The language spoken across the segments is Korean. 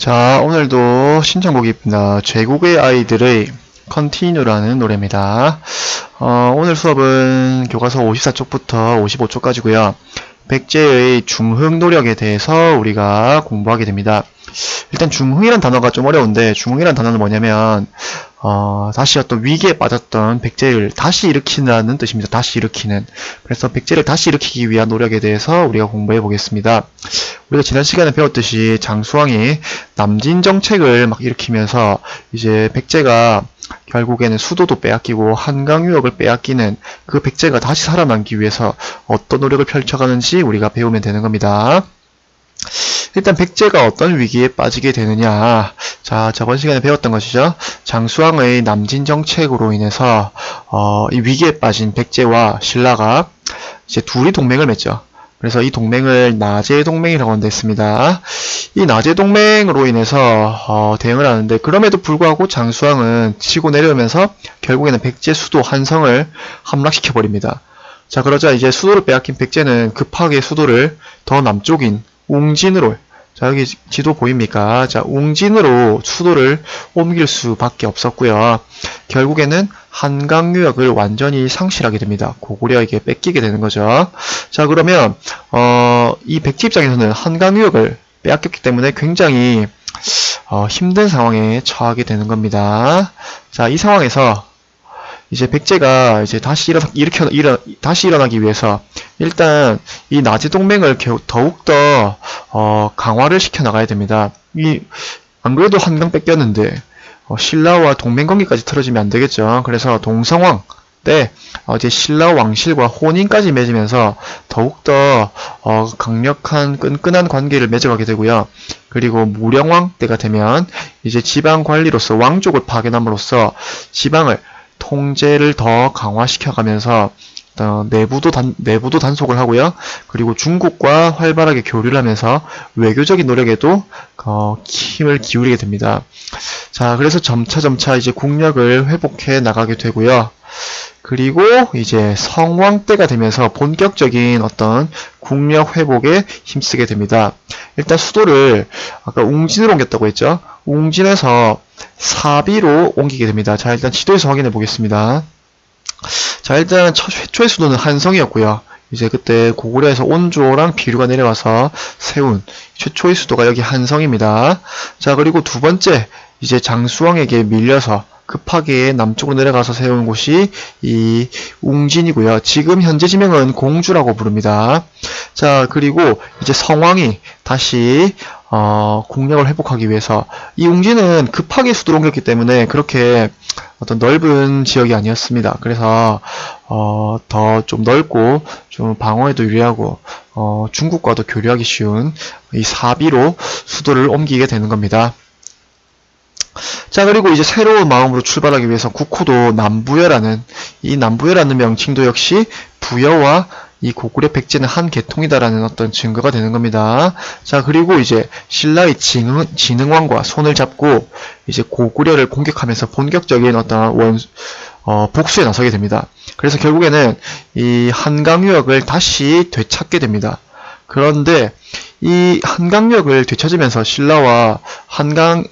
자, 오늘도 신청곡입니다. 제국의 아이들의 컨티뉴라는 노래입니다. 오늘 수업은 교과서 54쪽부터 55쪽까지고요. 백제의 중흥 노력에 대해서 우리가 공부하게 됩니다. 일단 중흥이란 단어가 좀 어려운데, 중흥이란 단어는 뭐냐면 다시 어떤 위기에 빠졌던 백제를 다시 일으키는 뜻입니다. 다시 일으키는. 그래서 백제를 다시 일으키기 위한 노력에 대해서 우리가 공부해 보겠습니다. 우리가 지난 시간에 배웠듯이 장수왕이 남진 정책을 막 일으키면서 이제 백제가 결국에는 수도도 빼앗기고 한강 유역을 빼앗기는 그 백제가 다시 살아남기 위해서 어떤 노력을 펼쳐가는지 우리가 배우면 되는 겁니다. 일단 백제가 어떤 위기에 빠지게 되느냐. 자, 저번 시간에 배웠던 것이죠. 장수왕의 남진 정책으로 인해서 이 위기에 빠진 백제와 신라가 이제 둘이 동맹을 맺죠. 그래서 이 동맹을 나제 동맹이라고 한댔습니다. 이 나제 동맹으로 인해서 대응을 하는데, 그럼에도 불구하고 장수왕은 치고 내려오면서 결국에는 백제 수도 한성을 함락시켜 버립니다. 자, 그러자 이제 수도를 빼앗긴 백제는 급하게 수도를 더 남쪽인 웅진으로, 자, 여기 지도 보입니까? 자, 웅진으로 수도를 옮길 수밖에 없었고요. 결국에는 한강 유역을 완전히 상실하게 됩니다. 고구려에게 뺏기게 되는 거죠. 자, 그러면 이 백제 입장에서는 한강 유역을 빼앗겼기 때문에 굉장히 힘든 상황에 처하게 되는 겁니다. 자, 이 상황에서 이제 백제가 이제 다시 일어나기 위해서 일단 이 나제 동맹을 더욱더 강화를 시켜 나가야 됩니다. 안 그래도 한강 뺏겼는데 신라와 동맹 관계까지 틀어지면 안 되겠죠. 그래서 동성왕 때 이제 신라 왕실과 혼인까지 맺으면서 더욱더 강력한 끈끈한 관계를 맺어가게 되고요. 그리고 무령왕 때가 되면 이제 지방 관리로서 왕족을 파견함으로써 지방을 통제를 더 강화시켜가면서 내부도 단속을 하고요. 그리고 중국과 활발하게 교류를 하면서 외교적인 노력에도 힘을 기울이게 됩니다. 자, 그래서 점차 이제 국력을 회복해 나가게 되고요. 그리고 이제 성왕 때가 되면서 본격적인 어떤 국력 회복에 힘쓰게 됩니다. 일단 수도를 아까 웅진으로 옮겼다고 했죠. 웅진에서 사비로 옮기게 됩니다. 자, 일단 지도에서 확인해 보겠습니다. 자, 일단 최초의 수도는 한성이었고요. 이제 그때 고구려에서 온조랑 비류가 내려와서 세운 최초의 수도가 여기 한성입니다. 자, 그리고 두 번째, 이제 장수왕에게 밀려서 급하게 남쪽으로 내려가서 세운 곳이 이 웅진이고요. 지금 현재 지명은 공주라고 부릅니다. 자, 그리고 이제 성왕이 다시 국력을 회복하기 위해서, 이 웅진은 급하게 수도를 옮겼기 때문에 그렇게 어떤 넓은 지역이 아니었습니다. 그래서 더 좀 넓고 좀 방어에도 유리하고 중국과도 교류하기 쉬운 이 사비로 수도를 옮기게 되는 겁니다. 자, 그리고 이제 새로운 마음으로 출발하기 위해서 국호도 남부여라는, 이 남부여라는 명칭도 역시 부여와 이 고구려 백제는 한 계통이다라는 어떤 증거가 되는 겁니다. 자, 그리고 이제 신라의 진흥왕과 손을 잡고 이제 고구려를 공격하면서 본격적인 어떤 복수에 나서게 됩니다. 그래서 결국에는 이 한강 유역을 다시 되찾게 됩니다. 그런데 이 한강역을 되찾으면서 신라와 한강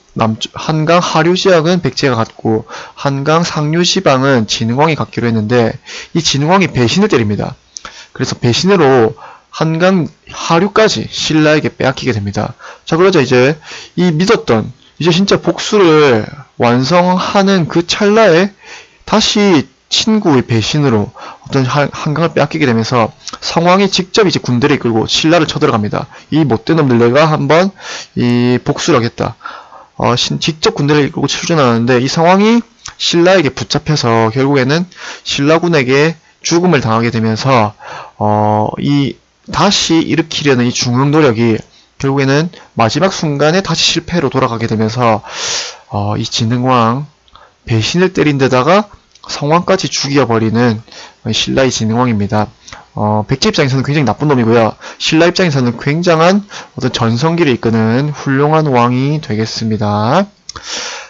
하류 지역은 백제가 갖고 한강 상류 지방은 진흥왕이 갖기로 했는데, 이 진흥왕이 배신을 때립니다. 그래서 배신으로 한강 하류까지 신라에게 빼앗기게 됩니다. 자, 그러자 이제 이 믿었던, 이제 진짜 복수를 완성하는 그 찰나에 다시 친구의 배신으로 어떤 한강을 빼앗기게 되면서 성왕이 직접 이제 군대를 이끌고 신라를 쳐들어갑니다. 이 못된 놈들, 내가 한번 이 복수를 하겠다. 직접 군대를 이끌고 출전하는데, 이 성왕이 신라에게 붙잡혀서 결국에는 신라군에게 죽음을 당하게 되면서 이 다시 일으키려는 이 중흥 노력이 결국에는 마지막 순간에 다시 실패로 돌아가게 되면서 이 진흥왕 배신을 때린 데다가 성왕까지 죽여버리는 신라의 진흥왕입니다. 백제 입장에서는 굉장히 나쁜 놈이고요. 신라 입장에서는 굉장한 어떤 전성기를 이끄는 훌륭한 왕이 되겠습니다.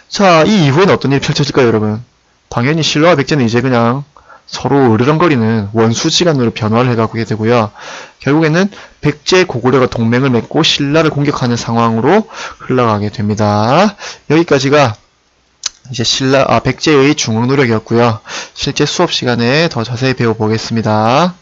자, 이 이후에는 어떤 일이 펼쳐질까요, 여러분? 당연히 신라와 백제는 이제 그냥 서로 으르렁거리는 원수지간으로 변화를 해가게 되고요. 결국에는 백제 고구려가 동맹을 맺고 신라를 공격하는 상황으로 흘러가게 됩니다. 여기까지가 이제 백제의 중흥 노력이었고요. 실제 수업 시간에 더 자세히 배워보겠습니다.